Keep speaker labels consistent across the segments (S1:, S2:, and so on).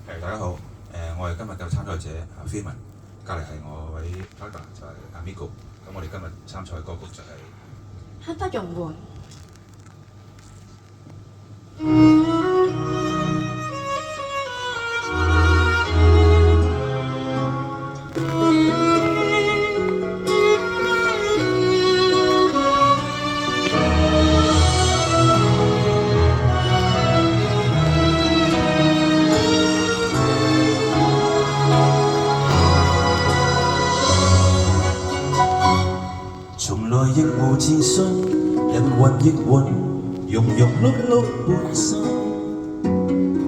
S1: 大家好，我係今日嘅參賽者飛文，隔離係我位 partner 就係Amigo，咁我哋今日參賽嘅歌曲就係
S2: 刻不容緩。
S3: 從來亦無自信，人云亦云，庸庸碌碌半生，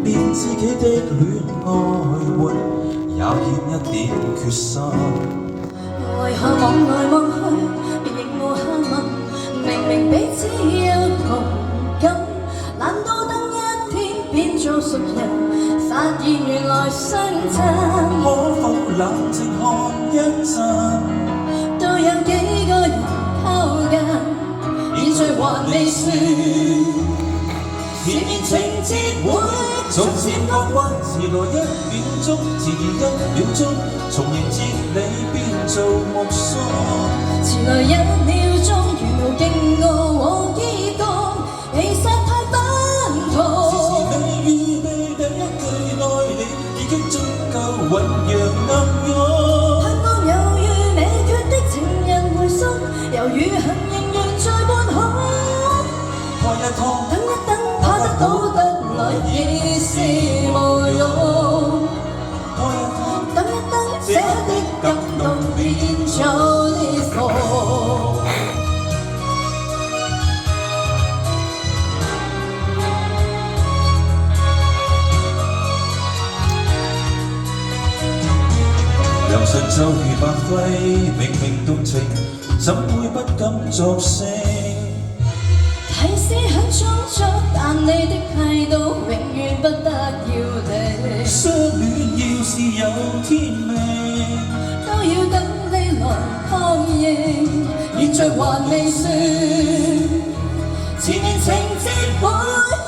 S3: 連自己的戀愛運也欠一點決心。
S2: 為何望來望去，亦無下文，明明彼此有同感，難道等一天變做熟人，發現原來相襯？
S3: 可否冷靜看一陣？
S2: 都有幾個人靠近，現在還未算。
S3: 前面情節會逐漸降溫，遲來一秒鐘，遲疑一秒鐘，從迎接你變做目送。
S2: 遲來一秒鐘，沿路經過和依講，其實太不同。
S3: 時時未預備第一句愛你，已經足夠醖釀暗湧。
S2: 盼望猶豫未決的情人回信，猶如行人緣在半空。
S3: 拖一拖，
S2: 等一等，怕得到得來已是無用。
S3: 拖一拖，
S2: 等一等，這刻的感動變做裂縫。
S3: 良辰就如白費，明明動情，怎會不敢作聲？
S2: 提示很充足，但你的態度永遠不得要領。
S3: 相戀要是有天命，
S2: 都要等你來確認，現在還未算。前面情節會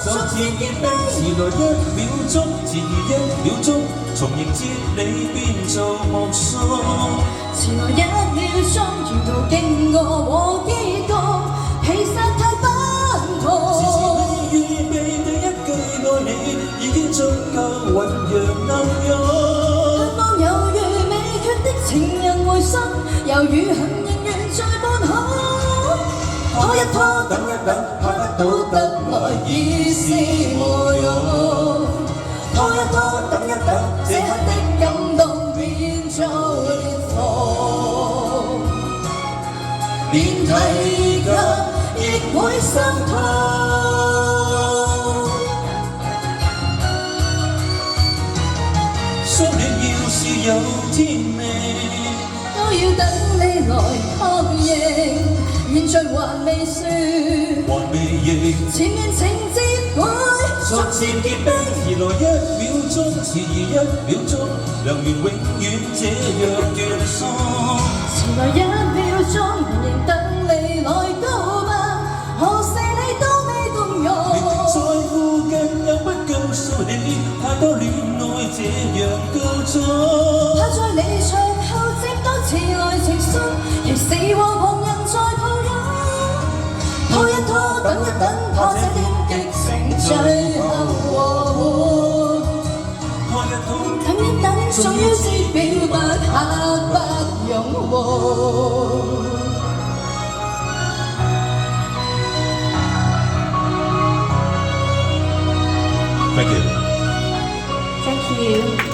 S2: 逐漸結冰，
S3: 遲來一秒鐘，遲疑一秒鐘，從迎接你變做目送。
S2: 遲來一秒鐘，沿途經過和結局，其實太不同。
S3: 時時未預備第一句愛你，已經足夠醖釀暗湧。
S2: 盼望猶豫未決的情人回信，猶如行人緣在半空。拖一拖，等一等，怕得到得來已是無用。拖一拖，等一等，這刻的感動變做裂縫，連提及亦會心痛。
S3: 相戀要是有天命，
S2: 都要等你來確認，現在還未算。
S3: 還未認。
S2: 前面情節會
S3: 逐漸結冰，遲來一秒鐘，遲疑一秒鐘，良緣永遠這樣斷送。
S2: 遲來一秒鐘，仍然等你來告白，何時你都未動容。
S3: 明明在附近又不告訴你，太多戀愛這樣告終。
S2: 怕在離場後接到遲來情信，其時和旁人在抱擁。拖一拖，等一等，怕這點激情最後和緩。
S3: 拖一拖，
S2: 等一等，終於知表白刻不容緩。
S1: Thank you。
S2: Thank you。